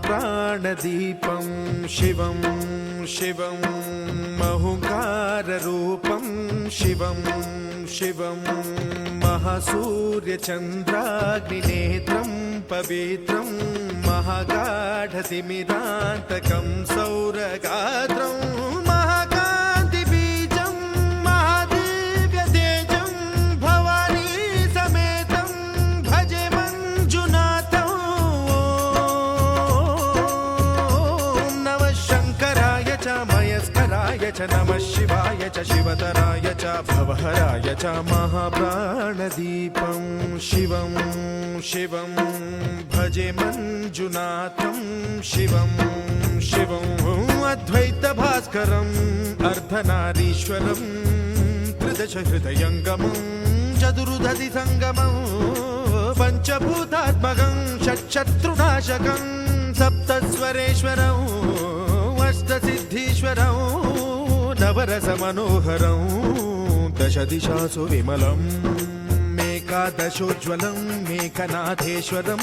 महाप्राणदीपं शिवं शिवं महुकाररूपं शिवं शिवं महासूर्यचन्द्राग्निनेत्रं पवित्रं महागाढतिमिरान्तकं सौरगात्रं महाकान्तिबीजं महादिव्यतेजं भवानी समेतं भजे मञ्जुनाथं। ॐ नमः शङ्कराय च मयस्कराय च नमः शिवाय च शिवतराय च भवहराय च महाप्राणदीपं शिवं शिवं भजे मञ्जुनाथं शिवं शिवं अद्वैतभास्करम् अर्धनारीश्वरं त्रिदशहृदयङ्गमं चतुर्दधिसङ्गमं पञ्चभूतात्मकं षट्शत्रुनाशकं सप्तस्वरेश्वरं अष्टसिद्धीश्वरं नवरसमनोहरं दशदिशासु विमलम् एकादशोज्ज्वलं मेघनाथेश्वरं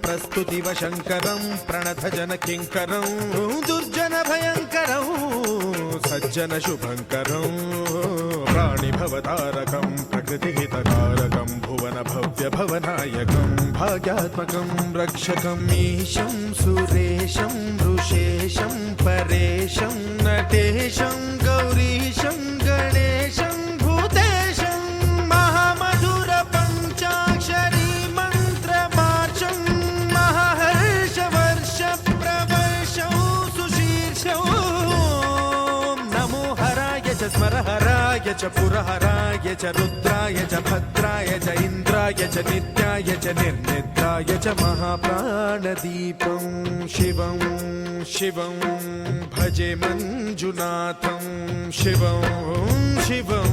प्रस्तुतिवशङ्करं प्रणतजनकिङ्करं दुर्जनभयङ्करं सज्जनशुभङ्करं प्राणिभवतारकं प्रकृतिहितकारकं भुवनभव्यभवनायकं भाग्यात्मकं रक्षकम् ईशं सुरेशं ऋषेशं परेशं नटेशं गौरीशं गणेशं भूतेशं महामधुरपञ्चाक्षरी मन्त्रमार्चं महाहर्षवर्षप्रवर्षं सुशीर्षं नमो हराय च स्मरहराय च पुरहराय च रुद्राय च भद्राय च इन्द्राय च नित्याय च निर्निद्राय च महाप्राणदीपं शिवं शिवं भजे मञ्जुनाथं शिवं शिवं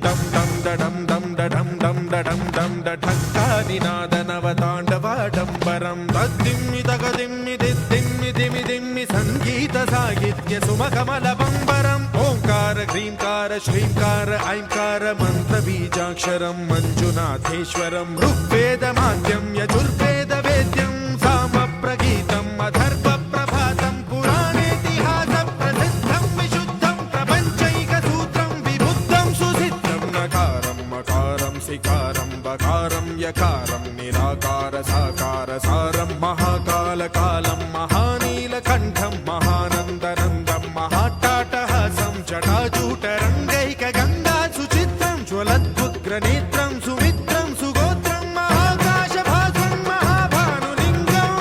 दं दं डडं दं डडं दं डडं दं डढङ्कादिनादनवताण्डवाडम्बरं तद्दिम्मि तगदिम्मि दिद्दिम्मि दिमि दिम्मि सङ्गीतसाहित्य सुमकमलबम्बरम् ओङ्कार ह्रीङ्कार श्रीङ्कार ऐङ्कार मन्त्रबीजाक्षरं मञ्जुनाथेश्वरं ऋग्वेदमाद्यं यजुर्वेदवेद्यं सामप्रगीतम् अथर्वप्रभातं पुराणेतिहासप्रसिद्धं विशुद्धं प्रपञ्चैकसूत्रं विबुद्धं सुसिद्धं नकारं मकारं सिकारं बकारं यकारं निराकार साकार सारं महाकालकालं महानीलकण्ठं महानन्दनन्दं महाट्टाटहासं जटाजूटरङ्गैकगङ्गा सुचित्रं ज्वलद्भुग्रनेत्रं सुमित्रं सुगोत्रं महाकाशभासं महाभानुलिङ्गं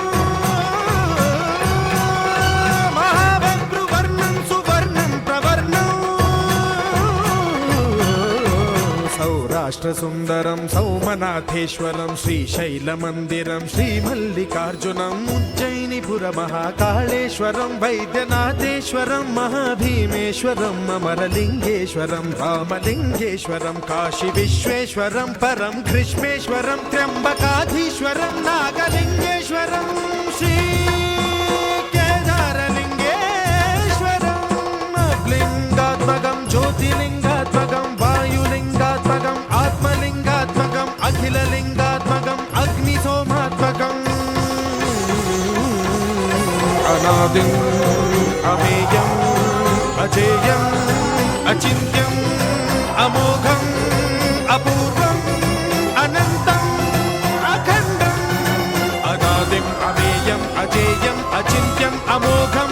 महाभद्रुवर्णं सुवर्णं प्रवर्णं सौराष्ट्रसुन्दरं सौमनाथेश्वरं श्रीशैलमन्दिरं श्रीमल्लिकार्जुनम् उज्जयिनीपुरमहाकाळेश्वरं वैद्यनाथेश्वरं महाभीमेश्वरम् अमरलिङ्गेश्वरं रामलिङ्गेश्वरं काशीविश्वेश्वरं परं कृष्णेश्वरं त्र्यम्बकाधीश्वरं नागलिङ्गेश्वरं श्रीकेदारलिङ्गेश्वरम् लिङ्गात्मकं ज्योतिलिङ्गात्मकं वायुलिङ्गात्मकम् आत्मलिङ्गात्मकम् अखिललिङ्गात्मकम् अग्निसोमात्मकम् अनादिम् अमेयम् अजेयम् अचिन्त्यम् अमोघम् अपूर्वम् अनन्तम् अखण्डम् अनादिम् अमेयम् अजेयम् अचिन्त्यम् अमोघम्